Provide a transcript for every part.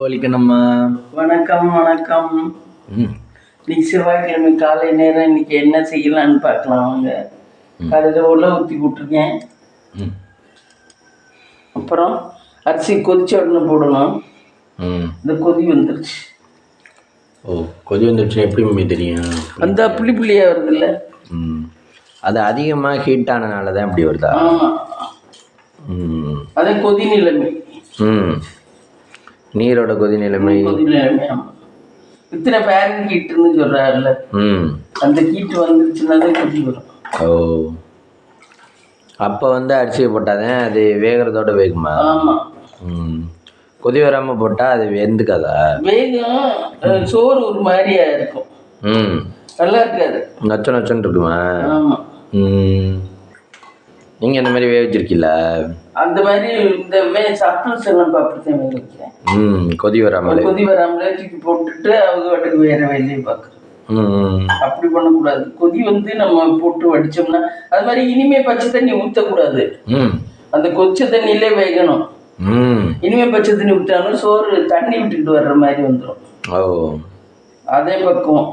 நம்ம வணக்கம் வணக்கம். இன்னைக்கு செவ்வாய்க்கிழமை காலை நேரம். இன்னைக்கு என்ன செய்யலான்னு பார்க்கலாம் வாங்க. காலையில் உள்ள ஊற்றி விட்டுருக்கேன். அப்புறம் அரிசி கொதிச்ச உடனே போடணும். இந்த கொதி வந்துருச்சு. கொதி வந்துருச்சு. எப்படி மம்மி தெரியும்? அந்த புளி புளியாக வருது இல்லை? அது அதிகமாக ஹீட் ஆனதுனால தான் இப்படி வருதா? ஆமாம், அதே கொதி நிலைமை. நீரோட கொதி நிலைமை. ஆமாம். இத்தனை பேரன் ஹீட்டுன்னு சொல்கிறாருல்ல, அந்த ஹீட்டு வந்துருச்சுன்னா தான் கொதி வரும். அப்போ அரிசியை போட்டாதான் அது வேகிறதோட வேகுமா? ஆமாம். கொதி வராமல் போட்டால் அது வெந்துக்காதா? வேகம். சோறு ஒரு மாதிரியா இருக்கும். நல்லா இருக்காது, நொச்ச நொச்சன்னு இருக்குமா? ஆமாம். நீங்கள் இந்த மாதிரி வேக வச்சிருக்கீங்களா? அந்த மாதிரி இந்த சப்ளஸ் எல்லாம் அப்படித்தான் வேக வைக்கிறேன். கொதி வராமலே தூக்கி போட்டுட்டு அவங்க வாட்டுக்கு வேற வேலையை பார்க்குறோம். அப்படி பண்ணக்கூடாது. கொதி நம்ம போட்டு வடிச்சோம்னா அது மாதிரி இனிமே பச்சை தண்ணி ஊற்றக்கூடாது. அந்த கொச்ச தண்ணியிலே வேகணும். இனிமே பச்சை தண்ணி ஊற்றாலும் சோறு தண்ணி விட்டுக்கிட்டு வர்ற மாதிரி வந்துடும். அதே பக்குவம்.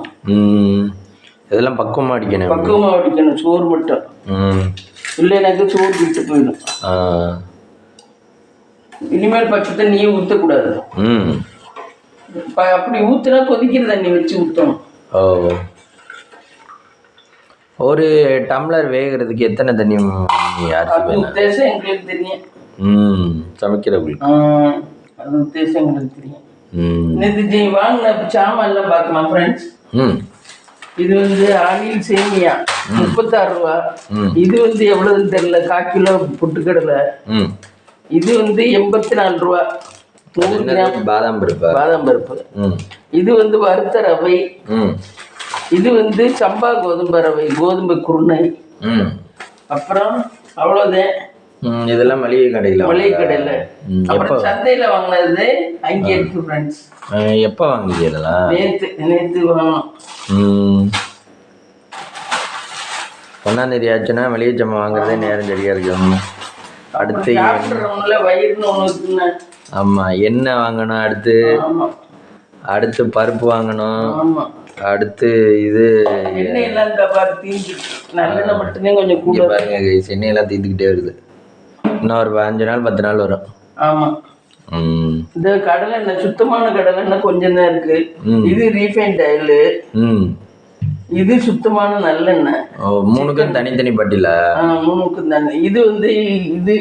இதெல்லாம் பக்குவமாக அடிக்கணும் சோறு மட்டும். இல்லைனாக்க சோறு விட்டு போயிடும். இனிமேல் பச்சை தண்ணியே ஊற்றக்கூடாது. அப்படி ஊற்றுனா கொதிக்கிற தண்ணி வச்சு ஊற்றணும். ஒரு டம்ளர் வேகிறதுக்கு எத்தனை தண்ணி? உத்தேசம் எங்களுக்கு தெரியும். சமைக்கிறவங்களுக்கு அது உத்தேசம் எங்களுக்கு தெரியும். நேற்று வாங்கின சாமான் எல்லாம் பார்க்கலாம் ஃப்ரெண்ட்ஸ். இது ஆயில் சேமியா 36 ரூபா. இது எவ்வளவுன்னு தெரியல. 1/4 கிலோ பொட்டுக்கடலை. இது 84 ரூபா. 100 கிராம் பாதாம் பருப்பு. இது வறுத்த ரவை. இது சம்பா கோதுமை ரவை, கோதுமை குருணை. அப்புறம் அவ்வளோதான். இதெல்லாம் மளிகை கடையில். அப்புறம் சந்தையில் வாங்கினது அங்கே இருக்கு ஃப்ரெண்ட்ஸ். எப்போ வாங்கினீங்க இதெல்லாம்? நேற்று வாங்கணும். 1ஆம் தேதி ஆச்சுன்னா மளிகை ஜாமான் வாங்குறதே நேரம் சரியா இருக்கு. அடுத்து வயிறுன்னு ஒன்று. ஆமாம், எண்ணெய் வாங்கணும். அடுத்து பருப்பு வாங்கணும். அடுத்து இது நல்லெண்ணெய் மட்டுமே கொஞ்சம் கூட பாருங்க. எண்ணெயெல்லாம் தீர்த்துக்கிட்டே இருக்குது. இன்னும் ஒரு 5 நாள் 10 நாள் வரும். ஆமாம். இந்த கடலை எண்ணெய் சுத்தமான கடலை எண்ணெய் கொஞ்சம் தான் இருக்கு. இது ரீஃபைண்ட் ஆயில். இது சுத்தமான நல்லெண்ணெய். 3க்கும் தனித்தனி பட்டியல. 3க்கும் தானே. இது இது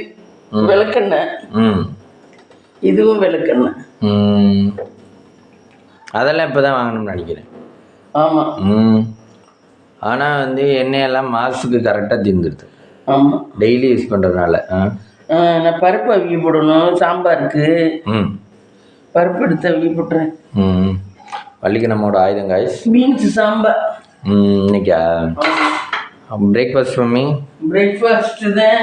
விளக்கெண்ணெய். இதுவும் விளக்கெண்ணெய். அதெல்லாம் இப்போதான் வாங்கணும்னு நினைக்கிறேன். ஆமாம். ஆனால் எண்ணெயெல்லாம் மாதத்துக்கு கரெக்டாக தீர்ந்துடுது. ஆமாம், டெய்லி யூஸ் பண்ணுறதுனால. நான் பருப்பு அவிய போடணும் சாம்பாருக்கு. பருப்பு எடுத்து அவிய போட்டுறேன். பள்ளிக்கு நம்மளோட ஆயுதம் காய்ஸ் பீன்ஸ் சாம்பார். இன்னைக்கா பிரேக்ஃபாஸ்ட் மம்மி? பிரேக்ஃபாஸ்ட் தான்.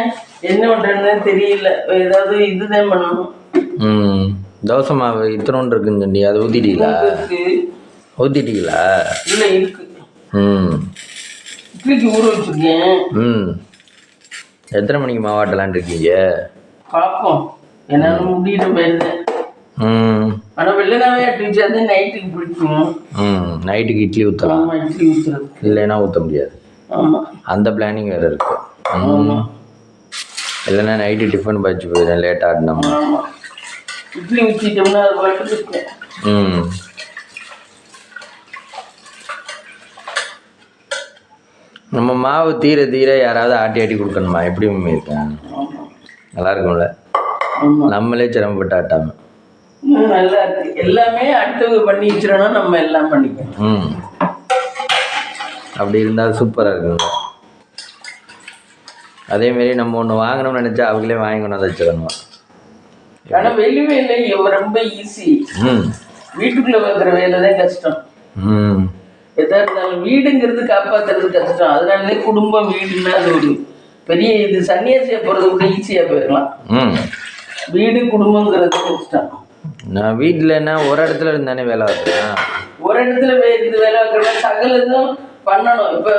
என்ன பண்ணுறேன்னு தெரியல. ஏதாவது இதுதான் பண்ணணும். தோசை மாவு இத்தனோண்டு இருக்குன்னு சொல்லி அதை ஊற்றிட்டீங்களா? இல்லை இருக்கு. இட்லிக்கு ஊற வச்சுருக்கேன். எத்தனை மணிக்கு மாவாட்டலான் இருக்கீங்க? பார்ப்போம், என்னால் முடியிற போயிருந்தேன். ஆனால் வெள்ளனாவே அடிச்சு அது நைட்டுக்கு பிடிக்கும். நைட்டுக்கு இட்லி ஊற்றலாம். இட்லி ஊற்றுறது இல்லைன்னா ஊற்ற முடியாது. ஆமாம், அந்த பிளானிங் வேறு இருக்கு. இல்லைன்னா நைட்டு டிஃபன் பச்சு போயிடும் லேட்டாக ஆடினோம்னா. இட்லி ஊற்றிட்டோம்னா அது பாட்டு இருக்கேன். நம்ம மாவு தீர யாராவது ஆட்டி கொடுக்கணுமா? எப்படி மம்மி இருக்கேன்? நல்லா இருக்கும்ல, நம்மளே சிரமப்பட்டு ஆட்டாம. நல்லா இருக்கு. எல்லாமே அடுத்தவங்க பண்ணி வச்சிடனா நம்ம எல்லாம் பண்ணிக்கணும். அப்படி இருந்தால் சூப்பராக இருக்குங்க. அதேமாரி நம்ம ஒன்று வாங்கணும்னு நினச்சா அவங்களே வாங்கி கொண்டு வச்சிடணும். ஆனால் வெளி வேலை ரொம்ப ஈஸி. வீட்டுக்குள்ளே வந்துற வேலை தான் கஷ்டம். எதா இருந்தாலும் வீடுங்கிறது காப்பாற்றுறது கஷ்டம். அதனாலே குடும்பம் வீடுன்னா அது ஒரு பெரிய இது. சன்னியாசியாக போகிறது கூட ஈஸியாக போயிடலாம். வீடு குடும்பங்கிறது கஷ்டம். நான் வீட்டில்னா ஒரு இடத்துல இருந்தானே வேலை பார்க்குறேன். ஒரு இடத்துல வேலை பார்க்குறேன்னா சகலதும் பண்ணணும். இப்போ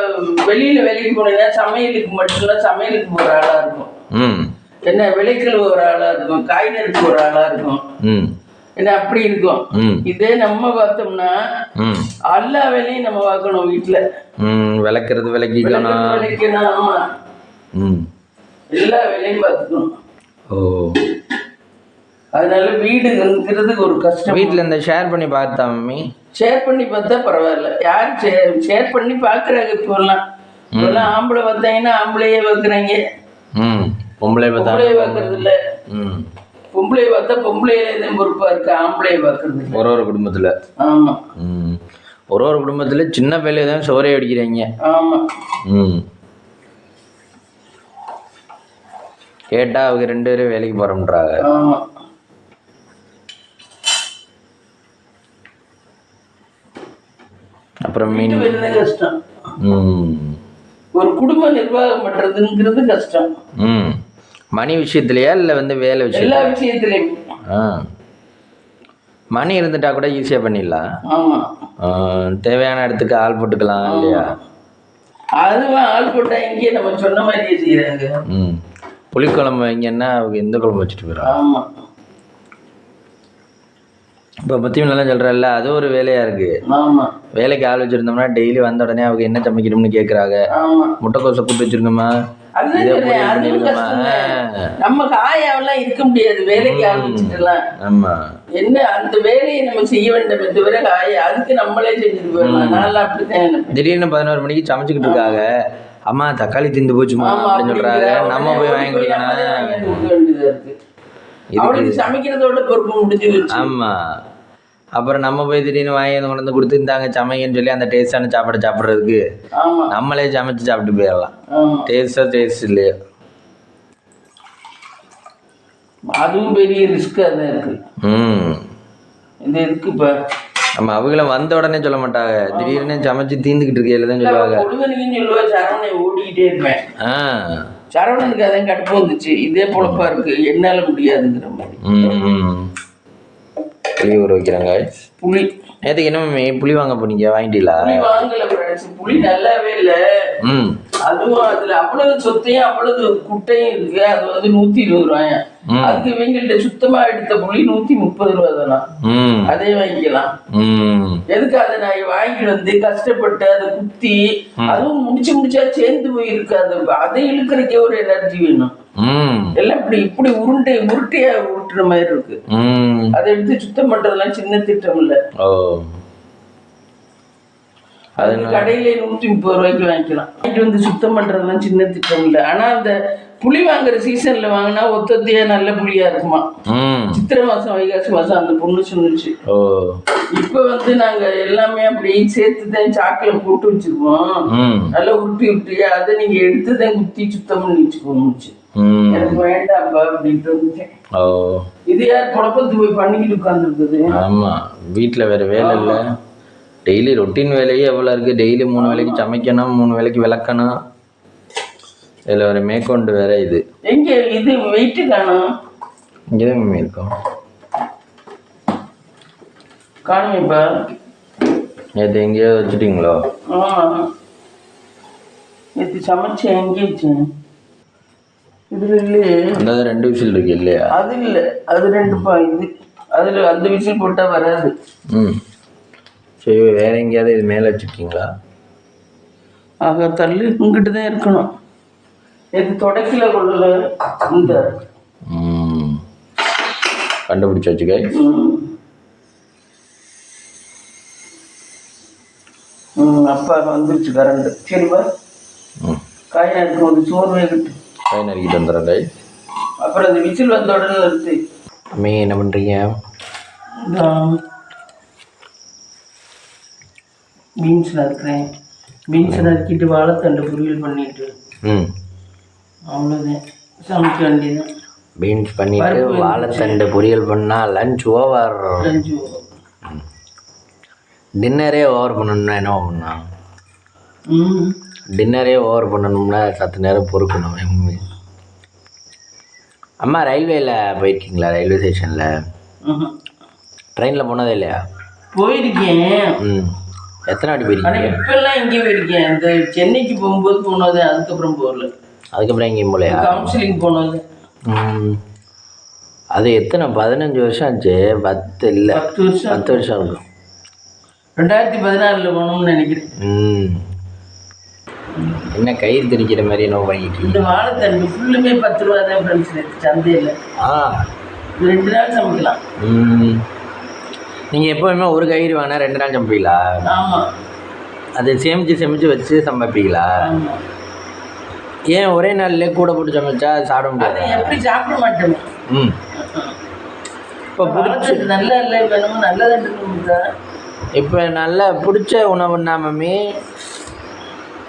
வெளியில் வேலைக்கு போனீங்கன்னா சமையலுக்கு மட்டும்தான் சமையலுக்கு ஒரு ஆளாக இருக்கும். என்ன விளைக்கல் ஒரு ஆளாக இருக்கும், காய் நறுக்கு ஒரு ஆளாக இருக்கும். என்ன அப்படி இருக்கும். இதே நம்ம பார்த்தோம்னா எல்லா வேலையும் நம்ம பார்க்கணும் வீட்டுல. விளக்குறது விளக்கணும். ஆமா, எல்லா வேலையும் பார்த்துக்கணும். ஓ, அதனால வீடுங்கிறது ஒரு கஷ்டம். வீட்டுல இந்த ஷேர் பண்ணி பார்த்தா மம்மி, ஷேர் பண்ணி பார்த்தா பரவாயில்ல. யார் ஷேர் பண்ணி பாக்குறாங்க இப்பெல்லாம். ஆம்பளை பார்த்தாங்கன்னா ஆம்பளையே பார்க்குறாங்க, பொம்பளை பார்க்கறது இல்ல. பொம்பளை பார்த்தா பொம்பளையில பொறுப்பா இருக்கு, ஆம்பளைய பார்க்கறது ஒரு குடும்பத்துல. ஆமா, ஒரு குடும்பத்துல சின்ன பிள்ளைய தான் சோறே அடிக்கிறாங்க. ஆமா, கேட்டா அவங்க 2 பேரும் வேலைக்கு போறோம்ன்றாங்க. ஆமா. அப்புறம் மீன் கஷ்டம். ஒரு குடும்ப நிர்வாகம் பண்றதுங்கிறது கஷ்டம். மணி விஷயத்துலயா இல்ல வேலை விஷயம்? எல்லா விஷயத்துலயும். மணி இருந்துட்டா கூட ஈஸியா பண்ணிடலாம். ஆமா, தேவையான இடத்துக்கு ஆள் போட்டுக்கலாம் இல்லையா? அதுவும் ஆள் போட்டா இங்கே நம்ம சொன்ன மாதிரியே செய்யறாங்க. புளிக்குழம்பு வைங்கன்னா அவங்க எந்த குழம்பு வச்சுட்டு போயிடும். ஆமா, இப்போ பற்றி நல்லா சொல்கிறல்ல, அது ஒரு வேலையாக இருக்குது. ஆமா, வேலைக்கு ஆள் வச்சுருந்தோம்னா டெய்லி வந்த உடனே அவங்க என்ன சமைக்கணும்னு கேட்குறாங்க. முட்டைக்கோசை கூட்டு வச்சுருங்கம்மா, நம்ம காயெல்லாம் இருக்க முடியாது வேலைக்கு ஆள் வச்சுக்கலாம். ஆமா, என்ன அந்த வேலையை நம்ம செய்ய வேண்டாமே தவிர காய அதுக்கு நம்மளே செஞ்சுட்டு போயிடலாம். நல்லா அப்படித்தான். திடீர்னு 11 மணிக்கு சமைச்சுக்கிட்டு இருக்காங்க, அம்மா தக்காளி திந்து போச்சுமா அப்படின்னு சொல்றாங்க. நம்ம போய் வாங்கி கொடுக்கணும். அவளுக்கு சமைக்கிறதோட பொறுப்பு முடிஞ்சு. ஆமா, அப்புறம் நம்ம போய் திடீர்னு வாங்கி கொண்டு வந்து கொடுத்து இருந்தாங்க சமைங்கன்னு சொல்லி அந்த டேஸ்டான சாப்பாடு சாப்பிட்றதுக்கு நம்மளே சமைச்சு சாப்பிட்டு போயிடலாம். டேஸ்ட் இல்லையா? அதுவும் பெரிய ரிஸ்கா தான் இருக்கு. இந்த இதுக்கு இப்ப நம்ம அவங்கள வந்த உடனே சொல்ல மாட்டாங்க, திடீர்னு சமைச்சு தீந்துக்கிட்டு இருக்கேன் சொல்லுவாங்க. சொல்லுவா சரவணை ஓடிக்கிட்டே இருப்பேன். சரவணனுக்கு அதான் கடுப்பு வந்துச்சு, இதே பொழப்பா இருக்கு என்னால முடியாதுங்கிற மாதிரி. புளி ஊற வைக்கிறாங்க. புளி நேற்றுக்கு என்ன புளி வாங்க போனீங்க, வாங்கிட்டீங்களா? வாங்கல, புளி நல்லாவே இல்லை. அதுவும் அதுல அவ்வளவு சொத்தையும் அவ்வளவு குட்டையும் இருக்கு. அது 120 ரூபாய். அதுக்கு இவங்கள்ட்ட சுத்தமா எடுத்த புளி 130 ரூபாய் தானா. அதே வாங்கிக்கலாம். எதுக்கு அதை நான் வாங்கிட்டு வந்து கஷ்டப்பட்டு அதை குத்தி அதுவும் முடிச்சா சேர்ந்து போயிருக்கு. அதை இழுக்கிறதுக்கே ஒரு எனர்ஜி வேணும். எல்லாம் இப்படி உருட்டையா உருட்டுற மாதிரி இருக்கு. அதை எடுத்து சுத்தம் பண்றதெல்லாம் சின்ன திட்டம் இல்ல. அது கடையில 130 ரூபாய்க்கு வாங்கிக்கலாம். வாங்கிட்டு வந்து சுத்தம் பண்றதெல்லாம் சின்ன திட்டம் இல்ல. ஆனா அந்த புளி வாங்குற சீசன்ல வாங்கினா ஒத்தத்தையா நல்ல புளியா இருக்குமா. சித்திரை மாசம் வைகாசி மாசம் அந்த பொண்ணு சொன்னுச்சு. இப்ப நாங்க எல்லாமே அப்படி சேர்த்துதான் சாக்குல போட்டு வச்சிருக்கோம். நல்லா உருட்டியா அதை நீங்க எடுத்துதான் குத்தி சுத்தம் பண்ணி வச்சுக்கோச்சு. எனக்கு வேண்டாம்ப்பா அப்படின்ட்டு வந்துட்டேன். இது யார் குழப்பத்துக்கு போய் பண்ணிக்கிட்டு உட்கார்ந்துருக்குது. ஆமா, வீட்டுல வேற வேலை இல்லை. டெய்லி ரொட்டீன் வேலையே எவ்வளோ இருக்குது. டெய்லி 3 வேலைக்கு சமைக்கணும், 3 வேலைக்கு விளக்கணும். இதில் ஒரு மேற்கொண்டு வேற இது எங்கே இது வெயிட்டு காணும். இங்கே தான் இருக்கும். காணுமேப்பா. நேற்று எங்கேயோ வச்சுட்டீங்களோ? நேற்று சமைச்சேன், எங்கே வச்சேன்? இதில் இல்லையே. அந்த 2 விசில் இருக்கு இல்லையா? அது இல்லை, அது 2பா. இது அதில் அந்த விசில் போட்டால் வராது. சரி, வேற எங்கேயாவது இது மேலே வச்சுருக்கீங்களா? ஆக தள்ளு இங்கிட்டு தான் இருக்கணும். இது தொடக்கில கொள்ளல. இந்த கண்டுபிடிச்சாச்சு கை. அப்பா வந்துருச்சு கரண்ட். சரிப்பா, காய் நறுக்கும் ஒரு சோறு வேகட்டு. காய் நறுக்கிட்டு வந்துடுறேன் கை. அப்புறம் இந்த விசில் வந்த உடனே நிறுத்து. அம்மே என்ன பண்ணுறீங்க? பீன்ஸ் நறுக்கிறேன். பீன்ஸ் நறுக்கிட்டு வாழைத்தண்டு பொரியல் பண்ணிட்டு அவ்வளோதான், சமைக்க வேண்டியது. பீன்ஸ் பண்ணிட்டு வாழைத்தண்டு பொரியல் பண்ணால் லஞ்ச் ஓவர். டின்னரே ஓவர் பண்ணணும்னா என்ன பண்ணா? டின்னரே ஓவர் பண்ணணும்னா சத்து நேரம் பொறுக்கணும். அம்மா ரயில்வேல போயிருக்கீங்களா? ரயில்வே ஸ்டேஷனில் ட்ரெயினில் போனதே இல்லையா? போயிருக்கேன். எத்தனை வாட்டி போயிருக்கீங்க? இப்பெல்லாம் எங்கேயும் போயிருக்கேன். இந்த சென்னைக்கு போகும்போது போனது, அதுக்கப்புறம் போகல. அதுக்கப்புறம் எங்கேயும் போகலையா? கவுன்சிலிங் போனது. அது எத்தனை 15 வருஷம் ஆச்சு? 10 இல்லை, 10 வருஷம் 10 வருஷம் இருக்கும். 2014 போகணும்னு நினைக்கிறேன். என்ன கயிறு திரிக்கிற மாதிரி என்ன வாங்கிட்டு? இந்த வாழைத்தண்டு ஃபுல்லுமே 10 ரூபா தான் ஃப்ரெண்ட்ஸ் சந்தையில். 2 நாள் சமைக்கலாம். நீங்கள் எப்போவுமே ஒரு கயிறு வாங்கினா 2 நாள் சமைப்பீங்களா? ஆமாம். அது சேமித்து வச்சு சமைப்பீங்களா? ஏன் ஒரே நாள்லேயே கூட போட்டு சமைச்சா சாப்பிட முடியாது? எப்படி சாப்பிட மாட்டேன். இப்போ பிடிச்சி நல்லா இல்லை வேணும் நல்லதா. இப்போ நல்லா பிடிச்ச உணவுன்னா மம்மி,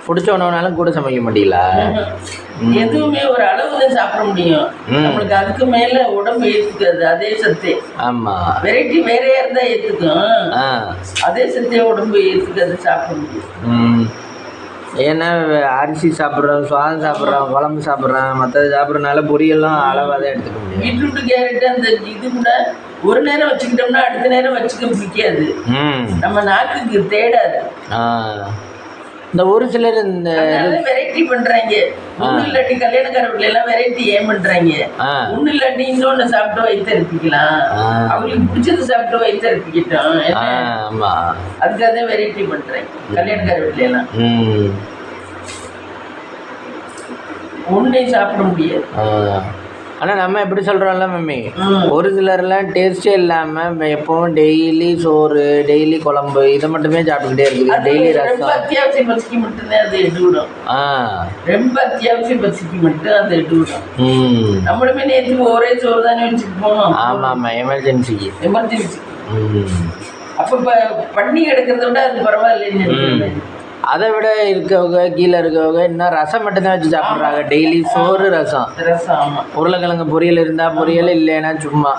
பிடிச்ச உணவுனாலும் கூட சமைக்க மாட்டீங்களா? எதுவுமே ஒரு அளவு தான் சாப்பிட முடியும். நம்மளுக்கு அதுக்கு மேல உடம்பு ஏத்துக்காது. அதே சத்தே. ஆமா. வெரைட்டி வேறையா இருந்தா ஏத்துக்கும். அதே சத்தே உடம்பு ஏத்துக்காது, சாப்பிட முடியும். ஏன்னா அரிசி சாப்பிட்றோம், சாதம் சாப்பிட்றோம், குழம்பு சாப்பிட்றோம், மற்றது சாப்பிட்றதுனால பொரியெல்லாம் அளவாக தான் எடுத்துக்க முடியும். பீட்ரூட்டு கேரட்டு அந்த இது கூட ஒரு நேரம் வச்சுக்கிட்டோம்னா அடுத்த நேரம் வச்சுக்க பிடிக்காது. நம்ம நாக்குக்கு தேடாது. இந்த ஒரு சிலர் இந்த வெரைட்டி பண்றாங்க. ஒன்னும் இல்லாட்டி கல்யாணக்கார வீட்டுல எல்லாம் வெரைட்டி ஏன் பண்றாங்க? ஒன்னும் இல்லாட்டி இன்னொன்னு சாப்பிட்டு வயிற்று இருப்பிக்கலாம். அவங்களுக்கு பிடிச்சது சாப்பிட்டு வயிற்று இருப்பிக்கிட்டோம். அதுக்காக வெரைட்டி பண்றாங்க கல்யாணக்கார வீட்டுல எல்லாம். ஒன்னையும் சாப்பிட முடியாது. ஆனால் நம்ம எப்படி சொல்கிறோம்ல மம்மி, ஒரு சிலர்லாம் டேஸ்ட்டே இல்லாமல் எப்பவும் டெய்லி சோறு, டெய்லி குழம்பு இதை மட்டுமே சாப்பிட்டுக்கிட்டே இருக்குது. டெய்லி ரசம். அத்தியாவசிய பசிக்கு மட்டும்தான் அது எடுவிடும். ரொம்ப அத்தியாவசிய பசிக்கு மட்டும் அது எடுவிடும். நம்மளுமே நேற்று ஒரே சோறு தானே வச்சுட்டு போனோம். ஆமாம், எமர்ஜென்சிக்கு. அப்போ பண்ணி எடுக்கிறத விட அது பரவாயில்லைன்னு. அதை விட இருக்கவங்க கீழே இருக்கவங்க இன்னும் ரசம் மட்டும்தான் வச்சு சாப்பிட்றாங்க. டெய்லி சோறு ரசம். உருளைக்கிழங்கு பொரியல் இருந்தால் பொரியல், இல்லைன்னா சும்மா.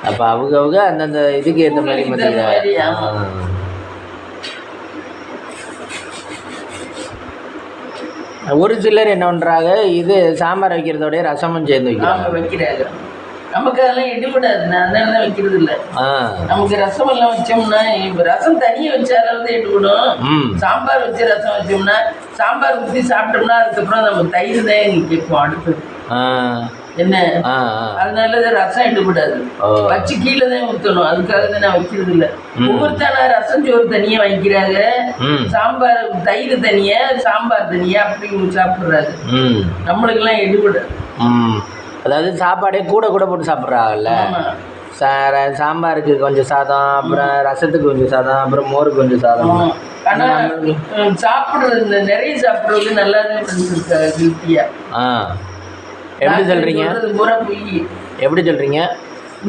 அப்போ அவங்க அந்தந்த இதுக்கு ஏற்ற மாதிரி பார்த்தீங்கன்னா ஒரு சிலர் என்ன பண்ணுறாங்க, இது சாம்பார் வைக்கிறதோடய ரசமும் சேர்ந்து வைக்கிறாங்க. நமக்கு அதெல்லாம் எடுபடாது. நான் அதனால தான் வைக்கிறது இல்லை. நமக்கு ரசம் எல்லாம் வச்சோம்னா, ரசம் தனியாக வச்சாலாவது எடுபடும். சாம்பார் வச்சு ரசம் வச்சோம்னா, சாம்பார் ஊற்றி சாப்பிட்டோம்னா அதுக்கப்புறம் நம்ம தயிர் தான் கேட்போம் அடுத்தது. என்ன அதனால ரசம் எடுபடாது. வச்சு கீழே தான் ஊற்றணும். அதுக்காக தான் நான் வைக்கிறது இல்லை. ஒவ்வொருத்தான ரசம் சோறு தனியா வைக்கிறாங்க, சாம்பார் தயிர் தனியா, சாம்பார் தனியா அப்படி சாப்பிடுறாங்க. நம்மளுக்கு எல்லாம் எடுபடாது. அதாவது சாப்பாடே கூட போட்டு சாப்பிட்றாங்கல்ல. சாம்பாருக்கு கொஞ்சம் சாதம், அப்புறம் ரசத்துக்கு கொஞ்சம் சாதம், அப்புறம் மோருக்கு கொஞ்சம் சாதம். ஆனால் சாப்பிட்றது நிறைய சாப்பிட்றது நல்லா தான் ஹெல்த்தியா. எப்படி சொல்கிறீங்க? எப்படி சொல்கிறீங்க?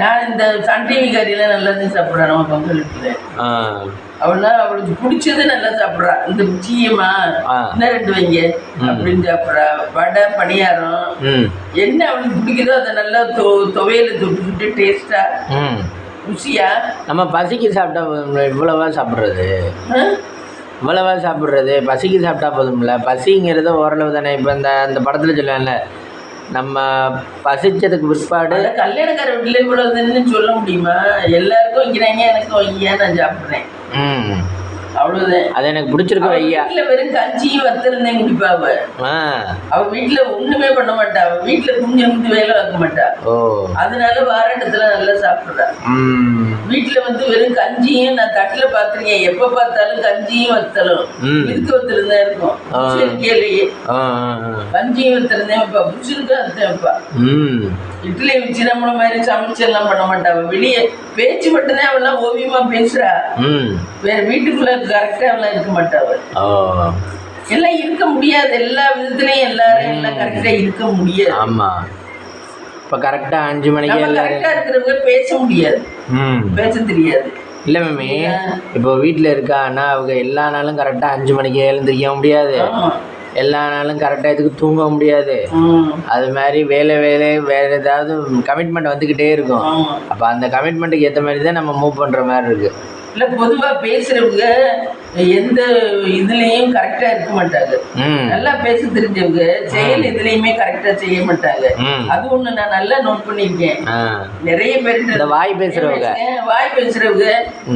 நான் இந்த சன் டிவி கறியெல்லாம் நல்லா தான் சாப்பிட்றேன். நம்ம பங்களிப்புல அவளுக்கு பிடிச்சது நல்லா சாப்பிட்றா. இந்த சீயமா என்ன 2 வைங்க அப்படின்னு சாப்பிட்றா. வடை, பணியாரம் என்ன அவளுக்கு பிடிக்குதோ அதை நல்லா துவையில தொட்டுக்கிட்டு டேஸ்டா ருசியா. நம்ம பசிக்கு சாப்பிட்டா இவ்வளவா சாப்பிட்றது? பசிக்கு சாப்பிட்டா போதும்ல. பசிங்கிறது ஓரளவு தானே. இப்போ அந்த படத்தில் சொல்லுவாங்கல்ல, நம்ம பசிச்சதுக்கு பிற்பாடு கல்யாணக்கார வீட்டுல இவ்வளவுன்னு சொல்ல முடியுமா? எல்லாருக்கும் வைக்கிறாங்க, எனக்கு வைங்க, நான் சாப்பிட்றேன், அவ்வளவுதான். அது எனக்கு பிடிச்சிருக்கு ஐயா. வீட்டுல வெறும் கஞ்சியும் வத்திருந்தேன் குடிப்பா. அவ வீட்டுல ஒண்ணுமே பண்ண மாட்டா. அவ வீட்டுல குஞ்சு வேலை வைக்க மாட்டா. அதனால வார இடத்துல நல்லா சாப்பிடுறா. வீட்டுல வெறும் கஞ்சியும் நான் தட்டுல பாத்துருக்கேன். எப்ப பார்த்தாலும் கஞ்சியும் வத்தலும் இதுக்கு வத்தலும் தான் இருக்கும். கேள்வியே கஞ்சியும் வத்திருந்தேன் வைப்பா. புடிச்சிருக்கா அதான் வைப்பா. இட்லி வச்சு நம்மள மாதிரி சமைச்செல்லாம் பண்ண மாட்டா. வெளியே பேச்சு மட்டும்தான் அவெல்லாம் ஓவியமா பேசுறா. வேற வீட்டுக்குள்ள கரெக்டா அவெல்லாம் இருக்க மாட்டா. எல்லாம் இருக்க முடியாது. எல்லா விதத்துலயும் எல்லாரும் எல்லாம் கரெக்டா இருக்க முடியாது. ஆமா, இப்ப கரெக்டா 5 மணிக்கு கரெக்டா இருக்கிறவங்க பேச முடியாது, பேச தெரியாது. இல்லை மம்மி, இப்போ வீட்டில் இருக்கான்னா அவங்க எல்லா நாளும் கரெக்டாக 5 மணிக்கு எழுந்திரிக்க முடியாது. எல்லா நாளும் கரெக்டாக இதுக்கு தூங்க முடியாது. அது மாதிரி வேறு ஏதாவது கமிட்மெண்ட் வந்துக்கிட்டே இருக்கும். அப்போ அந்த கமிட்மெண்ட்டுக்கு ஏற்ற மாதிரி தான் நம்ம மூவ் பண்ணுற மாதிரி இருக்குது. இல்லை, பொதுவாக பேசுகிறவங்க எந்த இதுலேயும் கரெக்டாக இருக்க மாட்டாங்க. நல்லா பேச தெரிஞ்சவங்க செயல் எதுலேயுமே கரெக்டாக செய்ய மாட்டாங்க. அது ஒன்று நான் நல்லா நோட் பண்ணியிருக்கேன். நிறைய பேர் வாய் பேசுகிறவங்க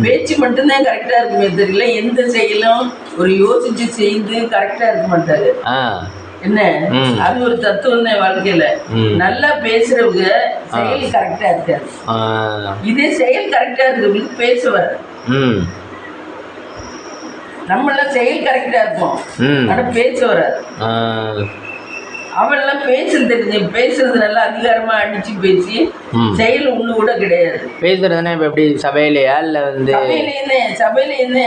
பேச்சு மட்டும்தான் கரெக்டாக இருக்குமே தெரியல, எந்த செயலும் ஒரு யோசிச்சு செய்து கரெக்டாக இருக்க மாட்டாங்க. என்ன அது ஒரு தத்துவம் தான் வாழ்க்கையில. நல்லா பேசுறவங்க செயல் கரெக்டா இருக்காது. இதே செயல் கரெக்டா இருக்கிறவங்களுக்கு பேச வர. நம்ம எல்லாம் செயல் கரெக்டா இருப்போம், ஆனா பேச வராது. அவெல்லாம் பேசுறது நல்லா அதிகாரமா அடிச்சு பேசி செயல் ஒண்ணு கூட கிடையாது. பேசுறதுன்னா இப்ப எப்படி சபையிலையா இல்ல வந்து சபையில என்ன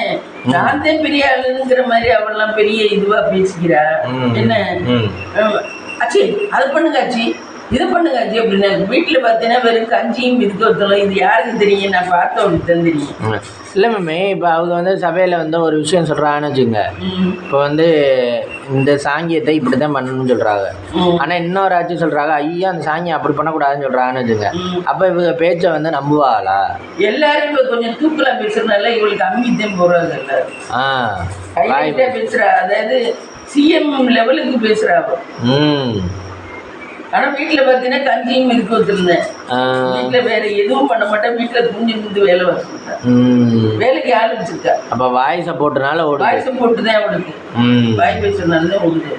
நான் தான் பெரிய ஆளுங்கிற மாதிரி அவெல்லாம் பெரிய இதுவா பேசிக்கிறா. என்ன ஆச்சு அது பண்ணுங்க, ஆச்சு இது பண்ணுங்க, ஆச்சு அப்படின்னா வீட்டுல பார்த்தீங்கன்னா வெறும் கஞ்சியும் இதுக்கு ஒருத்தலாம். இது யாருக்கு தெரியும்? நான் பார்த்தவனுக்கு தான் தெரியும். இல்லை மேமே இப்போ அவங்க வந்து சபையில் வந்து ஒரு விஷயம் சொல்கிறாங்கன்னு வச்சுங்க. இப்போ வந்து இந்த சாங்கியத்தை இப்படி தான் பண்ணணும்னு சொல்கிறாங்க. ஆனால் இன்னொரு ஆட்சி சொல்கிறாங்க ஐயா அந்த சாங்கியம் அப்படி பண்ணக்கூடாதுன்னு சொல்கிறாங்கன்னு வச்சுங்க. அப்போ இவங்க பேச்சை வந்து நம்புவாங்களா? எல்லாரும் இப்போ கொஞ்சம் தூக்கலாக பேசுறதுனால இவங்களுக்கு அம்மித்தான் போகிறாங்க. எல்லாரும் பேசுகிறா, அதாவது சிஎம் லெவலுக்கு பேசுகிறாங்க. ஆனா வீட்டுல பாத்தீங்கன்னா கஞ்சியும் இருக்கு வச்சிருந்தேன். வீட்டுல வேற எதுவும் பண்ண மாட்டேன். வீட்டுல குஞ்சு குஞ்சு வேலை வச்சிருக்கேன். வேலைக்கு ஆள் வச்சிருக்கா. அப்ப வாய் சப்போர்ட்னால வாய் சப்போர்ட் தான் அவளுக்கு. வாய் பேசுறதுனாலதான் ஓடுது.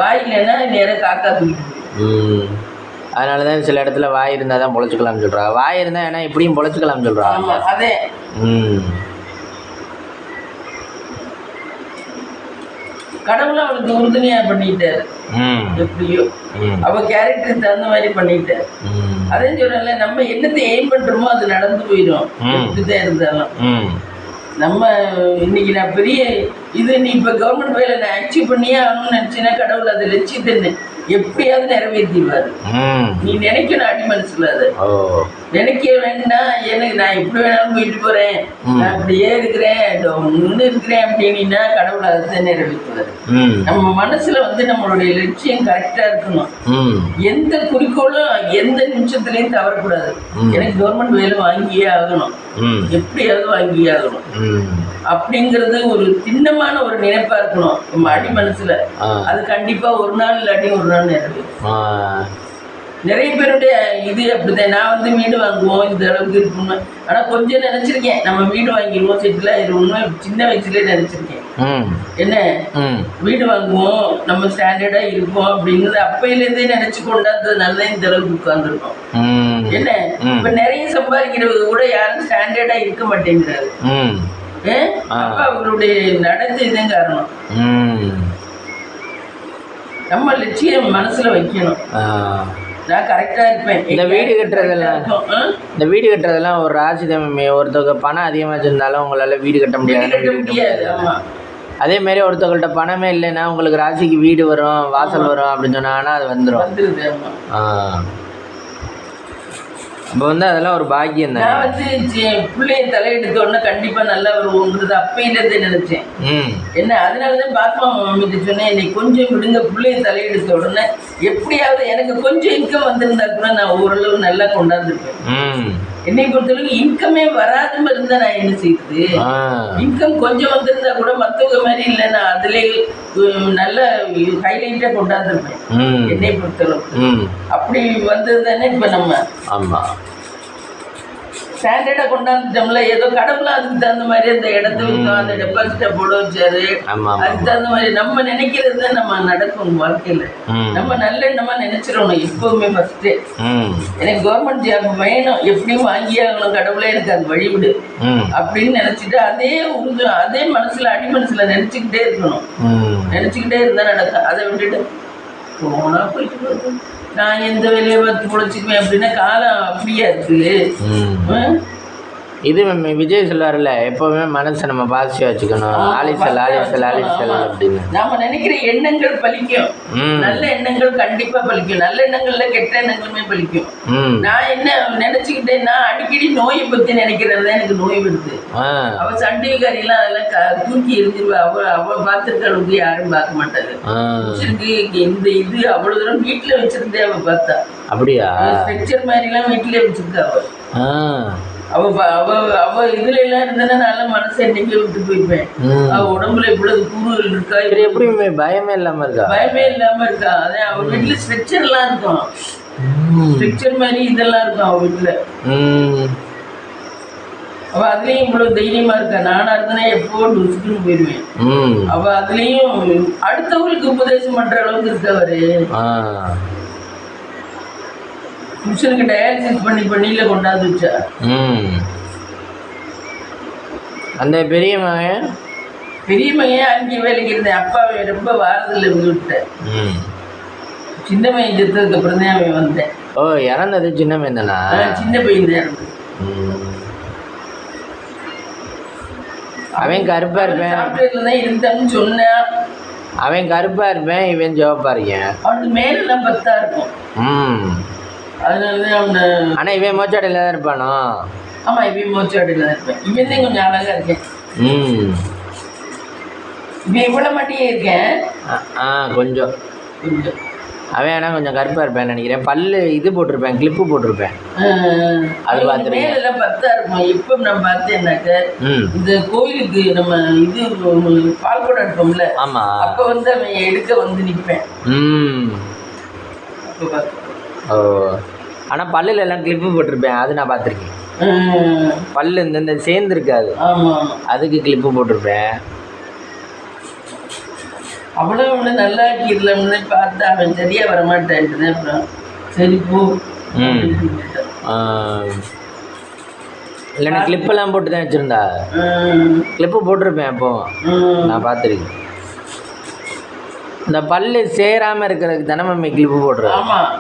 வாய் இல்லைன்னா நேரம் காக்கா தூக்கிட்டு. அதனாலதான் சில இடத்துல வாய் இருந்தா தான் பொழைச்சிக்கலாம்னு சொல்றாங்க. வாய் இருந்தா ஏன்னா எப்படியும் பொழைச்சிக்கலாம்னு சொல்றாங்க. அதே கடவுள அவளுக்கு உறுதுணையா பண்ணிட்டாரு. எப்படியோ அவ கேரக்டருக்கு தகுந்த மாதிரி பண்ணிட்டாரு. அதே சொல்றல நம்ம என்னத்தை எய்ம் பண்றோமோ அது நடந்து போயிடும். எப்படிதான் இருந்தாலும் நம்ம இன்னைக்கு நான் பெரிய இது நீ இப்ப கவர்மெண்ட் வேலை நான் அச்சீவ் பண்ணியே ஆகணும்னு நினைச்சேன்னா கடவுள் அதை லட்சியத்தை எப்படியாவது நிறைவேற்றிடுவாரு. நீ நினைக்கணும் அடி மனசுல அதை நினைக்க வேண்டாம். எனக்கு நான் எப்படி வேணாலும் போயிட்டு போறேன், நான் அப்படியே இருக்கிறேன் இருக்கிறேன் அப்படின்னா கடவுள் அதை நிறைவேற்றுவாரு. நம்ம மனசுல வந்து நம்மளுடைய லட்சியம் கரெக்டா இருக்கணும். எந்த குறிக்கோளும் எந்த நிமிஷத்துலயும் தவறக்கூடாது. எனக்கு கவர்மெண்ட் வேலை வாங்கியே ஆகணும், எப்படியாவது வாங்கியே ஆகணும் அப்படிங்கிறது ஒரு திண்ணமான ஒரு நினைப்பா இருக்கணும் நம்ம அடி மனசுல. அது கண்டிப்பா ஒரு நாள் இல்லாட்டி ஒரு நாள் நிறைவேறும். நிறைய பேருடைய இது அப்படிதான். நான் வந்து வீடு வாங்குவோம் இந்த அளவுக்கு இருக்கணும், ஆனா கொஞ்சம் நினைச்சிருக்கேன் நம்ம வீடு வாங்கிடுவோம் செட்டில் ஆயிடுவோம்னு சின்ன வயசுலேயே நினைச்சிருக்கேன். என்ன வீடு வாங்குவோம் நம்ம ஸ்டாண்டர்டா இருப்போம் அப்படிங்கிறது அப்பையிலேருந்தே நினைச்சு கொண்டாடுறதுனால தான் இந்த அளவுக்கு உட்கார்ந்துருக்கோம். என்ன இப்ப நிறைய சம்பாதிக்கிறவங்க கூட யாரும் ஸ்டாண்டர்டா இருக்க மாட்டேங்கிறாரு. அப்ப அவருடைய நடத்தை தான் காரணம். நம்ம லட்சியம் மனசுல வைக்கணும். நான் கரெக்டா இருப்பேன். இந்த வீடு கட்டுறதெல்லாம் ஒரு ராசி தான். ஒருத்தவங்க பணம் அதிகமாக வச்சிருந்தாலும் உங்களால வீடு கட்ட முடியாது. அதே மாதிரி ஒருத்தவங்கள்ட்ட பணமே இல்லைன்னா உங்களுக்கு ராசிக்கு வீடு வரும் வாசல் வரும் அப்படின்னு சொன்னாங்கன்னா அது வந்துடும். இப்போ வந்து அதெல்லாம் ஒரு பாக்கியம் தான். நான் வந்து பிள்ளைய தலையெடுத்தோடனே கண்டிப்பா நல்லா வருவோங்கிறது அப்பையிலேருந்தே நினைச்சேன். என்ன அதனாலதான் பாத்மா மம்மிட்டு சொன்னேன், என்னை கொஞ்சம் விடுங்க, பிள்ளைய தலையெடுத்த உடனே எப்படியாவது எனக்கு கொஞ்சம் இன்கம் வந்திருந்தா கூட நான் ஓரளவு நல்லா கொண்டாந்துருப்பேன். என்னை பொறுத்தளவுக்கு இன்கமே வராதுன்னு இருந்தா நான் என்ன செய்யுது? இன்கம் கொஞ்சம் வந்திருந்தா கூட மற்றவங்க மாதிரி இல்லை, நான் அதுல நல்ல ஹைலைட்டா கொண்டாந்துருப்பேன் என்னை பொறுத்தளவுக்கு. அப்படி வந்தது தானே இப்ப நம்ம ஆமா ஸ்டாண்டர்டா கொண்டாந்துட்டோம்ல. ஏதோ கடவுளா அதுக்கு தகுந்த மாதிரி அந்த இடத்துல அந்த டெபாசிட்ட போட வச்சாரு. அதுக்கு தகுந்த மாதிரி நம்ம நினைக்கிறது தான் நம்ம நடக்கும் வாழ்க்கையில. நம்ம நல்ல எண்ணமா நினைச்சிடணும் எப்பவுமே. ஃபர்ஸ்ட் எனக்கு கவர்மெண்ட் ஜாப் வேணும், எப்படியும் வாங்கி ஆகணும், கடவுளே எனக்கு அது வழிவிடு அப்படின்னு நினைச்சிட்டு அதே மனசுல அடி மனசுல நினைச்சுக்கிட்டே இருக்கணும். நினைச்சுக்கிட்டே இருந்தா நடக்கும். அதை விட்டுட்டு போனா போயிட்டு போகுது, நான் எந்த வேலையை பார்த்து பொழைச்சிக்குவேன் அப்படின்னா காலம் அப்படியா இருக்குது. இது விஜய் சொல்வார்ல, எப்பவுமே மனசை நம்ம பாசிட்டிவா வச்சுக்கணும். ஆலிசல் அப்படின்னு நாம நினைக்கிற எண்ணங்கள் பலிக்கும். நல்ல எண்ணங்கள் கண்டிப்பா பலிக்கும். நல்ல எண்ணங்கள்ல கெட்ட எண்ணங்களுமே பலிக்கும். நான் என்ன நினைச்சுக்கிட்டேன், நான் அடிக்கடி நோயை பத்தி நினைக்கிறது எனக்கு நோய் வருது. அவ சண்டிகாரி எல்லாம் அதெல்லாம் தூக்கி எரிஞ்சிருவா. அவ பார்த்துருக்க அளவுக்கு யாரும் பார்க்க மாட்டாரு. இந்த இது அவ்வளவு தூரம் வீட்டுல வச்சிருந்தே அவ பார்த்தா. அப்படியா? ஸ்ட்ரக்சர் மாதிரி எல்லாம் வீட்டுல வச்சிருக்கா அவ. அவ இதுல எல்லாம் இருந்தா நல்ல மனசை என்னைக்கே விட்டு போயிருப்பேன். அவ உடம்புல இவ்வளவு கூறுகள் இருக்கா. இவர் எப்படி பயமே இல்லாம இருக்கா? பயமே இல்லாம இருக்கா. அதே அவ வீட்டுல ஸ்ட்ரக்சர் எல்லாம் இருக்கும். ஸ்ட்ரக்சர் மாதிரி இதெல்லாம் இருக்கும் அவ வீட்டுல. அவ அதுலயும் இவ்வளவு தைரியமா இருக்கா. நானா இருந்தேன்னா எப்போ டுஸ்க்குன்னு போயிடுவேன். அவ அதுலயும் அடுத்தவங்களுக்கு உபதேசம் பண்ற அளவுக்கு இருக்கவரு. புருஷனுக்கு டயாலிசிஸ் பண்ணில கொண்டாந்து வச்சா. அந்த பெரிய மகன் அங்கே வேலைக்கு இருந்தேன். அப்பாவை ரொம்ப வாரதில்லை விட்டேன். சின்ன பையன் செத்ததுக்கு அப்புறம் தான் அவன் வந்தேன். ஓ, இறந்தது சின்ன பையன் தானா? சின்ன பையன் தான் இறந்தது. அவன் கருப்பா இருப்பேன் தான் இருந்தான்னு சொன்னேன். அவன் கருப்பா இருப்பேன், இவன் ஜோப்பா இருக்கேன். அவனுக்கு மேலாம் பத்தா இருக்கும். அதனாலதான் அவனை. ஆனா இவன் மோச்சாடையில தான் இருப்பானோ? ஆமா, இவன் மோச்சாடையில தான் இருப்பேன். இவன் தான் கொஞ்சம் அழகா இருக்கேன். இவன் இவ்வளவு மாட்டியே இருக்கேன். கொஞ்சம் அவன் ஆனால் கொஞ்சம் கருப்பாக இருப்பேன் நினைக்கிறேன். பல்லு இது போட்டிருப்பேன், கிளிப்பு போட்டிருப்பேன். அது பார்த்துருக்கேன். மேலெல்லாம் பத்தா இருக்கும். இப்போ நம்ம பார்த்தேன்னாக்க இந்த கோயிலுக்கு நம்ம இது பால்கோடம் எடுப்போம்ல. ஆமாம், அப்போ வந்து அவன் எடுக்க வந்து நிற்பேன். ஓ, ஆனால் பல்லில் எல்லாம் கிளிப்பு போட்டிருப்பேன். அது நான் பார்த்துருக்கேன். பல்லு இந்த சேர்ந்துருக்காது, அதுக்கு கிளிப்பு போட்டிருப்பேன். அவ்வளோ நல்லா ஆக்கிடலாம்னு பார்த்தா அவன் சரியா வரமாட்டேன்ட்டு. அப்புறம் சரி போ. இல்லைன்னா கிளிப்பெல்லாம் போட்டு தான் வச்சுருந்தா. கிளிப்பு போட்டிருப்பேன் அப்போ நான் பார்த்துருக்கேன். இந்த பல்லு சேராமல் இருக்கிறதுக்கு தானே மம்மி கிளிப்பு போடுறோம். ஆமாம்,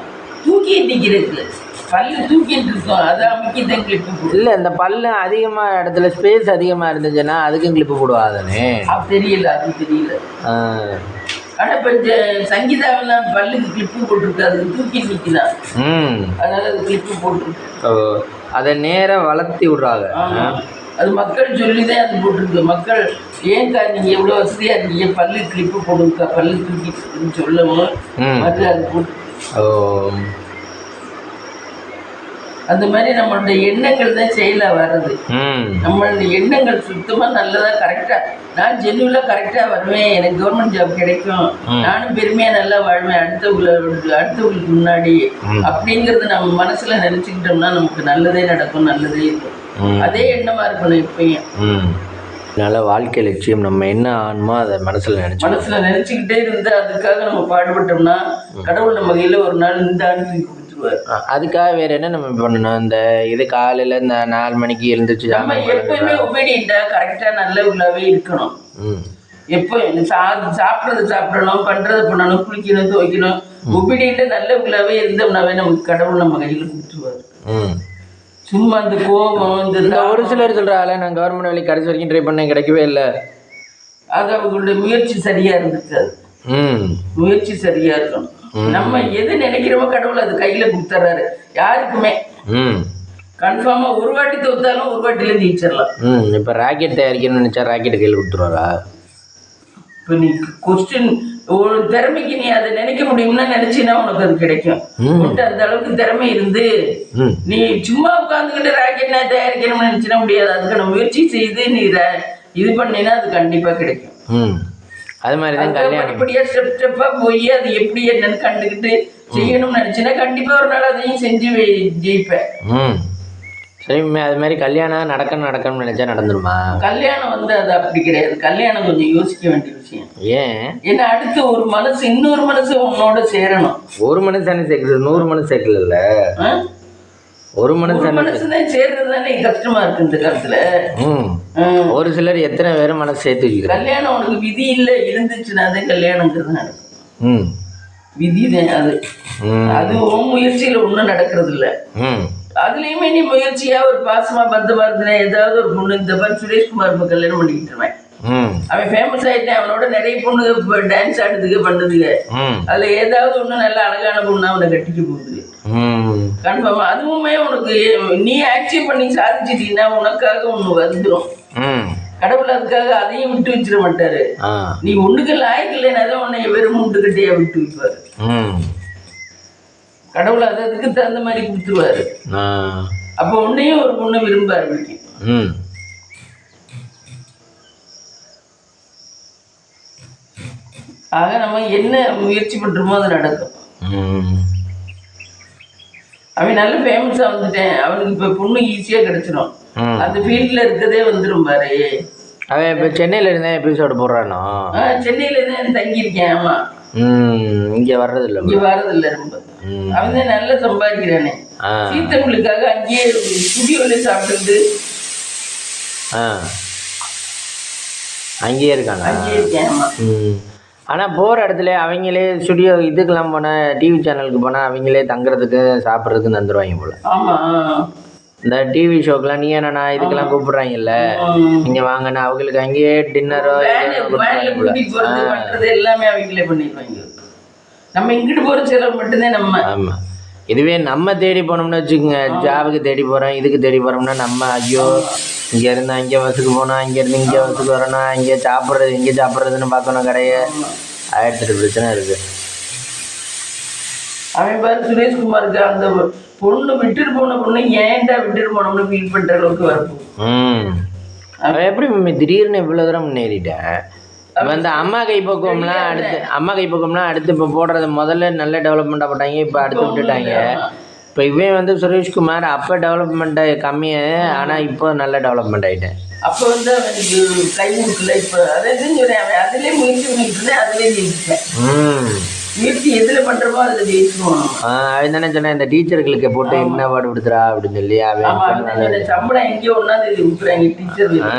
தூக்கி நிற்கிறதுக்கு பல்லு தூக்கிட்டு இருக்கோம். அதை அமைக்கி தான் கிளிப்பு. இல்லை, இந்த பல்லு அதிகமாக இடத்துல ஸ்பேஸ் அதிகமாக இருந்துச்சுன்னா அதுக்கும் கிளிப்பு போடுவாதானே? அது தெரியல. ஆனால் இப்போ சங்கீதாவெல்லாம் பல்லுக்கு கிளிப்பு போட்டிருக்காது, தூக்கி நிற்கலாம். அதனால அது கிளிப்பு போட்டிருக்கு. அதை நேராக வளர்த்தி விட்றாங்க. அது மக்கள் சொல்லி தான் அது போட்டிருக்கு. மக்கள் ஏன்க்கா நீங்கள் எவ்வளோ வசதியாக இருக்கீங்க, பல்லு கிளிப்பு போடுங்கக்கா, பல்லு தூக்கி சொல்லவும் அது அது போட்டு. அந்த மாதிரி நம்மளுடைய எண்ணங்கள் தான் செயலாக வர்றது. நம்மளுடைய எண்ணங்கள் சுத்தமாக நல்லதாக கரெக்டாக, நான் ஜென்யூலாக கரெக்டாக வருவேன், எனக்கு கவர்மெண்ட் ஜாப் கிடைக்கும், நானும் பெருமையாக நல்லா வாழ்வேன் அடுத்தவங்களுக்கு முன்னாடி அப்படிங்கிறது நம்ம மனசில் நினச்சிக்கிட்டோம்னா நமக்கு நல்லதே நடக்கும், நல்லதே இருக்கும். அதே எண்ணமாக இருக்கணும் எப்பயும். அதனால வாழ்க்கை லட்சியம் நம்ம என்ன ஆணுமோ அதை மனசில் நினச்சிக்கிட்டே இருந்து அதுக்காக நம்ம பாடுபட்டோம்னா கடவுள் நம்ம கையில் ஒரு நாள் இந்த ஆண்டு கொடுத்துருவார். அதுக்காக வேற என்ன நம்ம பண்ணணும்? இந்த இது காலையில் இந்த 4 மணிக்கு எழுந்துச்சு நம்ம எப்பயுமே ஒபீடியண்டாக கரெக்டாக நல்ல உள்ளாவே இருக்கணும். எப்போ சாப்பிடணும், பண்ணுறது பண்ணணும், குளிக்கணும், துவைக்கணும், ஒபீடியண்டாக நல்ல உள்ளாவே இருந்தோம்னாவே நமக்கு கடவுள் நம்ம கையில் கொடுத்துருவார். சும்மா இந்த கோபம் இந்த ஒரு சிலர் சொல்கிறாங்களே, நான் கவர்மெண்ட் வேலைக்கு கடைசி வரைக்கும் ட்ரை பண்ணேன், கிடைக்கவே இல்லை. அது அவங்களுடைய முயற்சி சரியாக இருந்துச்சு. முயற்சி சரியாக இருக்கணும். நம்ம எது நினைக்கிறோமோ கடவுள் அது கையில் கொடுத்துட்றாரு யாருக்குமே. கன்ஃபார்மா ஒரு வாட்டி தோத்தாலும் ஒரு வாட்டில ஜெயிச்சிடலாம். இப்போ ராக்கெட் தயாரிக்கணும்னு நினைச்சா ராக்கெட் கையில் கொடுத்துருவாரா? இப்போ நீ கொஸ்டின் ஒரு திறமைக்கு நீ அதை நினைக்க முடியும்னா நினைச்சினா உனக்கு அது கிடைக்கும். அந்த அளவுக்கு திறமை இருந்து நீ சும்மா உட்காந்துக்கிட்டு ராக்கெட் நான் தயாரிக்கணும்னு நினைச்சினா முடியாது. அதுக்கான முயற்சி செய்து நீ இது பண்ணினா அது கண்டிப்பா கிடைக்கும். அது மாதிரி தான் கல்யாணம். இப்படியா ஸ்டெப் ஸ்டெப்பா போய் அது எப்படி என்னன்னு கண்டுக்கிட்டு செய்யணும்னு நினைச்சினா கண்டிப்பா ஒரு நாள் அதையும் செஞ்சு ஜெயிப்பேன். சரி, அது மாதிரி கல்யாணம் நடக்கணும்னு நினைச்சா நடந்துருமா? கல்யாணம் வந்து அது அப்படி கிடையாது. கல்யாணம் கொஞ்சம் யோசிக்க வேண்டிய விஷயம். ஏன்? ஏன்னா அடுத்து ஒரு மனசு இன்னொரு மனசு உன்னோட சேரணும். ஒரு மனசு தானே சேர்க்குது, 100 மனசு சேர்க்கல. ஒரு மனசு தான் சேர்றது தானே கஷ்டமா இருக்கு இந்த காலத்துல. ஒரு சிலர் எத்தனை பேரும் மனசு சேர்த்து வைக்கிறாங்க. கல்யாணம் உனக்கு விதி இல்லை, இருந்துச்சுன்னா தான் கல்யாணங்கிறது நடக்கும். விதி தான் அது. அது உன் முயற்சியில ஒன்றும் நடக்கிறது இல்லை. அதுலயுமே நீ முயற்சியா ஒரு பாசமா பந்தமா இருந்தேன். ஏதாவது ஒரு பொண்ணு இந்த மாதிரி சுரேஷ்குமார் கல்யாணம் பண்ணிக்கிட்டு இருவேன். அவன் ஃபேமஸ் ஆயிட்டேன். அவனோட நிறைய பொண்ணுங்க டான்ஸ் ஆடுதுங்க பண்ணுதுங்க. அதுல ஏதாவது ஒண்ணு நல்ல அழகான பொண்ணு அவனை கட்டிக்க போகுது கன்ஃபார்மா. அதுவுமே உனக்கு நீ ஆக்சிவ் பண்ணி சாதிச்சிட்டீங்கன்னா உனக்காக ஒண்ணு வந்துடும். கடவுள் அதுக்காக அதையும் விட்டு வச்சிட மாட்டாரு. நீ ஒண்ணுக்கு லாய்க்கு இல்லைன்னா உன்னை வெறும் முண்டுகிட்டே விட்டு வைப்பாரு. கடவுள் அதுக்கு தகுந்த மாதிரி கொடுத்துருவாரு. அப்போ உன்னையும் ஒரு பொண்ணு விரும்ப ஆரம்பிக்கும். ஆக நம்ம என்ன முயற்சி பண்றோமோ அது நடக்கும். அவன் நல்ல ஃபேமஸா வந்துட்டேன். அவனுக்கு இப்ப பொண்ணு ஈஸியா கிடைச்சிடும். அந்த ஃபீல்ட்ல இருக்கதே வந்துடும் பாரு. அவன் இப்ப சென்னையில இருந்தா எபிசோடு போடுறானோ? சென்னையில தான் தங்கியிருக்கேன். ஆமா, இங்க வர்றது இல்லை. இங்க வர்றது இல்லை. ரொம்ப அவன் தான் நல்லா சம்பாதிக்கிறானே. சீத்தவங்களுக்காக அங்கேயே ஸ்டுடியோல சாப்பிட்டு அங்கேயே இருக்காங்க. அங்கேயே இருக்கேன். ஆமா. ஆனால் போகிற இடத்துல அவங்களே ஸ்டுடியோ இதுக்கெல்லாம் போனால், டிவி சேனலுக்கு போனால் அவங்களே தங்குறதுக்கு சாப்பிட்றதுக்கு தந்துடுவாங்க போல். ஆமாம். இந்த டிவி ஷோக்கெலாம் நீ என்னண்ணா இதுக்கெல்லாம் கூப்பிட்றாங்கல்ல, நீங்கள் வாங்கண்ணா, அவங்களுக்கு அங்கேயே டின்னரோ எல்லாமே அவங்களே பண்ணிடுவாங்க. நம்ம இங்கிட்டு போகிற செலவு மட்டும்தான் நம்ம. ஆமாம். இதுவே நம்ம தேடி போனோம்னு வச்சுக்கோங்க, ஜாபுக்கு தேடி போகிறோம், இதுக்கு தேடி போகிறோம்னா நம்ம ஐயோ இங்கேருந்து அங்கே பஸ்ஸுக்கு போனோம், இங்கேருந்து இங்கே பஸ்ஸுக்கு வரணும், இங்கே சாப்பிட்றது இங்கே சாப்பிட்றதுன்னு பார்க்கணும் கடையை. 1008 பிரச்சனை இருக்குது. அவன் பாரு சுரேஷ்குமாருக்கு அந்த பொண்ணு விட்டுட்டு போன பொண்ணு ஏன்டா விட்டுட்டு போனோம்னு ஃபீல் பண்ணுற அளவுக்கு வரப்போம். அவன் எப்படி திடீர்னு இவ்வளோ தூரம் முன்னேறிட்டேன். வந்து அம்மா கைப்பக்குவம்லாம் அடுத்து இப்போ போடுறது முதல்ல நல்ல டெவலப்மெண்ட்டாக போட்டாங்க, இப்போ அடுத்து விட்டுட்டாங்க. இப்போ இவன் வந்து சுரேஷ்குமார் அப்போ டெவலப்மெண்ட்டை கம்மியாக, ஆனால் இப்போ நல்ல டெவலப்மெண்ட் ஆகிட்டேன். அப்போ வந்து அவனுக்கு கை கொடுக்கல. இப்போ அதை சொல்கிறேன், அவன் அதிலே முயற்சி பண்ணிட்டு இருந்தேன், அதிலே ஜெயிச்சிட்டேன். முயற்சி எதில் பண்ணுறமோ அதில் ஜெயிச்சுருவோம். அவன் தானே சொன்னேன், இந்த டீச்சர்களுக்கு போட்டு என்ன அவார்டு கொடுத்துறா அப்படின்னு சொல்லி. அவன் சம்பளம் எங்கேயோ ஒன்றாந்து கொடுக்குறாங்க டீச்சருக்கு.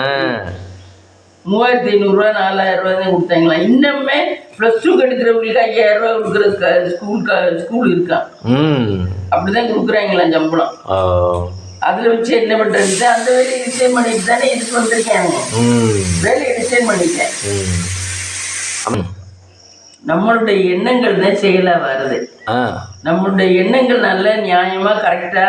3500 ரூபா 4000 ரூபா தான் கொடுத்தாங்களா. இன்னுமே +2 எடுக்கிறவங்களுக்கு 5000 ரூபா கொடுக்குற ஸ்கூல் இருக்கான். அப்படிதான் கொடுக்குறாங்களாம் சம்பளம். அதுல வச்சு என்ன பண்றது? அந்த வேலையை டிசைன் பண்ணிட்டு தானே இதுக்கு வந்திருக்கேன். வேலையை டிசைன் பண்ணிட்டேன். நம்மளுடைய எண்ணங்கள் தான் செயலா வருது. நம்மளுடைய எண்ணங்கள் நல்ல நியாயமா கரெக்டா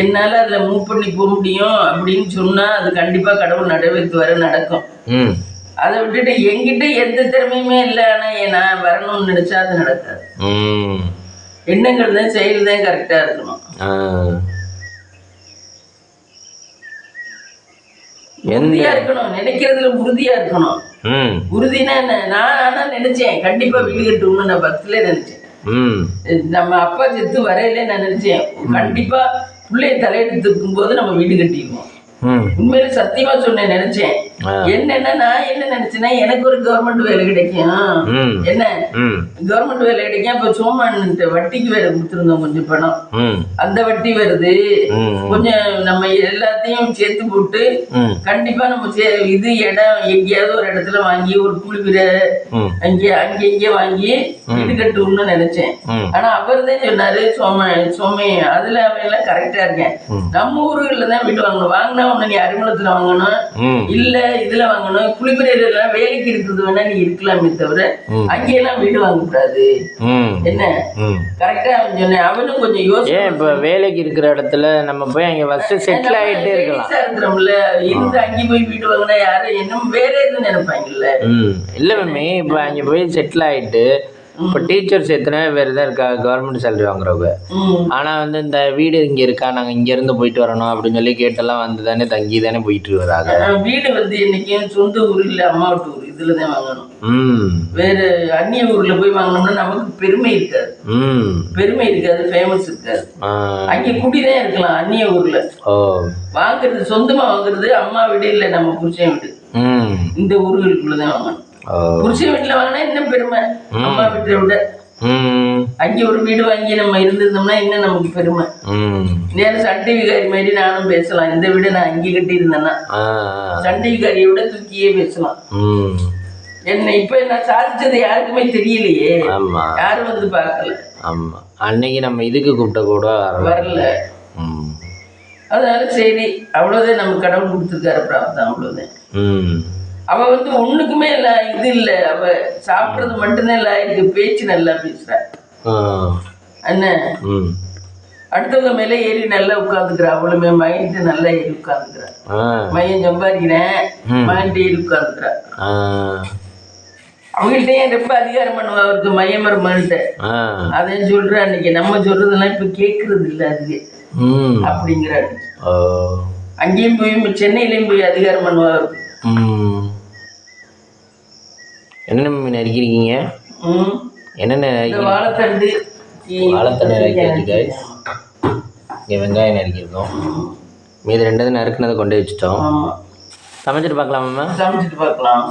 என்னால அதுல மூவ் பண்ணி போக முடியும் அப்படின்னு சொன்னா அது கண்டிப்பா கடவுள் நடவடிக்கை வர நடக்கும். அதை விட்டுட்டு என்கிட்ட எந்த திறமையுமே இல்லை, ஆனா நான் வரணும்னு நினைச்சா அது நடக்காது. எண்ணங்கள் தான் செயல் தான் கரெக்டா இருக்கணும். உறுதியா இருக்கணும், நினைக்கிறதுல உறுதியா இருக்கணும். உறுதினா என்ன? நான் ஆனா நினைச்சேன் கண்டிப்பா வீடு கட்டுவோம்னு. நான் பஸ்ல நினைச்சேன். நம்ம அப்பா செத்து வரையில நான் நினைச்சேன் கண்டிப்பா பிள்ளைய தலையெடுத்து இருக்கும் போது நம்ம வீடு கட்டிடுவோம். உண்மையில சத்தியமா சொன்னேன், நினைச்சேன். என்னன்னா நான் என்ன நினைச்சேன்னா எனக்கு ஒரு கவர்மெண்ட் வேலை கிடைக்கும். என்ன கவர்மெண்ட் வேலை கிடைக்கும். இப்ப சோமான் வட்டிக்கு வேலை கொடுத்துருந்தோம் கொஞ்சம் பணம். அந்த வட்டி வருது கொஞ்சம். நம்ம எல்லாத்தையும் சேர்த்து போட்டு கண்டிப்பா நம்ம இது இடம் எங்கேயாவது ஒரு இடத்துல வாங்கி ஒரு குளிவிட அங்கே வாங்கி வீடு கட்டுவோம்னு நினைச்சேன். ஆனா அவர் தான் சொன்னாரு, சோமே அதுல அவன் எல்லாம் கரெக்டா இருக்கேன். நம்ம ஊருகள்ல தான் வீடு வாங்கினா ஒண்ணு நீ அறிமுகத்துல வாங்கணும், இல்ல இதுல வாங்கணும். குளிப்பறையில வேலைக்கு இருக்கிறது வேணா நீ இருக்கலாமே தவிர அங்கெல்லாம் வீடு வாங்க கூடாது. என்ன கரெக்டா அவன் சொன்னேன். அவனும் கொஞ்சம் யோசிச்சு இப்ப வேலைக்கு இருக்கிற இடத்துல நம்ம போய் அங்க ஃபர்ஸ்ட் செட்டில் ஆயிட்டே இருக்கலாம். இருக்கிறோம்ல, இருந்து அங்கே போய் வீடு வாங்கினா யாரும் இன்னும் வேற எதுவும் நினைப்பாங்கல்ல. இல்ல மேமே இப்ப அங்க போய் செட்டில் ஆயிட்டு இப்போ டீச்சர்ஸ் எத்தனை பேர் தான் இருக்கா கவர்மெண்ட் சேலரி வாங்குறவங்க. ஆனால் வந்து இந்த வீடு இங்கே இருக்கா, நாங்கள் இங்கேருந்து போயிட்டு வரணும் அப்படின்னு சொல்லி கேட்டெல்லாம் வந்து தானே தங்கி தானே போயிட்டு வராங்க. வீடு வந்து என்னைக்கும் சொந்த ஊர் இல்லை, அம்மா வீட்டு ஊர் இதில் தான் வாங்கணும். வேறு அந்நிய ஊரில் போய் வாங்கினோம்னா நமக்கு பெருமை இருக்காது. பெருமை இருக்காது, ஃபேமஸ் இருக்காது. அங்கே குடிதான் இருக்கலாம். அந்நிய ஊரில் வாங்குறது, சொந்தமாக வாங்குறது அம்மா வீடு இல்லை, நம்ம புருஷன் வீடு இந்த ஊர்களுக்குள்ளதான் வாங்கணும். புருஷன் வீட்டுல வாங்கினா இன்னும் பெருமை அம்மா வீட்டை விட. அங்கே ஒரு வீடு வாங்கி நம்ம இருந்திருந்தோம்னா இன்னும் நமக்கு பெருமை. நேரம் சண்டை விகாரி மாதிரி நானும் பேசலாம். இந்த வீடு நான் அங்கே கட்டி இருந்தேன்னா சண்டை விகாரியை விட தூக்கியே பேசலாம். என்ன இப்ப நான் சாதிச்சது யாருக்குமே தெரியலையே, யாரும் வந்து பார்க்கல. ஆமா, அன்னைக்கு நம்ம இதுக்கு கூப்பிட்ட கூட வரல. அதனால சரி அவ்வளவுதான், நம்ம கடவுள் கொடுத்துருக்காரு பிராப்தம், அவ்வளவுதான். அவ வந்து ஒண்ணுக்குமே இல்ல, இது இல்ல, அவ சாப்பிடுறது மட்டும்தான் இல்ல, இருக்கு பேச்சு நல்லா பேசுற. என்ன அடுத்தவங்க மேல ஏறி நல்லா உட்காந்துக்கிறா. அவளுமே மைண்ட் நல்லா ஏறி உட்காந்துக்கிறா. மையம் சம்பாதிக்கிறேன் மைண்ட் ஏறி உட்காந்துக்கிறா. அவங்கள்ட்ட ஏன் ரொம்ப அதிகாரம் பண்ணுவா அவருக்கு மையமரமான்ட்ட. அதையும் சொல்ற அன்னைக்கு நம்ம சொல்றதெல்லாம் இப்ப கேக்குறது இல்ல அதுக்கு அப்படிங்கிறாரு. அங்கேயும் போய் சென்னையிலயும் போய் அதிகாரம் பண்ணுவா அவருக்கு. என்ன மீன் அடிக்கிறீங்க? என்னென்ன வாழைத்தண்டு வாழைத்தண்டு இங்கே வெங்காயம் நறுக்கியிருக்கோம். மீது 2 நறுக்குனதை கொண்டு வச்சுட்டோம். ஆமாம், சமைச்சிட்டு பார்க்கலாமாம்மா? சமைச்சிட்டு பார்க்கலாம்.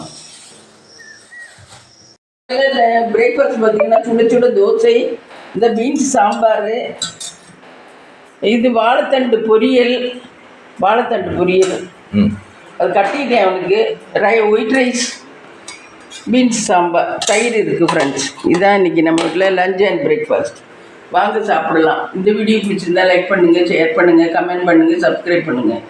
பிரேக்ஃபாஸ்ட் பார்த்தீங்கன்னா சுட சுட தோசை, இந்த பீன்ஸ் சாம்பார், இது வாழைத்தண்டு பொரியல். அது கட்டிட்டேன் அவனுக்கு. ஒயிட் ரைஸ், பீன்ஸ் சாம்பார், தயிர் இருக்குது ஃப்ரெண்ட்ஸ். இதுதான் இன்றைக்கி நம்ம வீட்டில் லஞ்ச் அண்ட் பிரேக்ஃபாஸ்ட். வாங்க சாப்பிடலாம். இந்த வீடியோ பிடிச்சிருந்தா லைக் பண்ணுங்கள், ஷேர் பண்ணுங்கள், கமெண்ட் பண்ணுங்கள், சப்ஸ்கிரைப் பண்ணுங்கள்.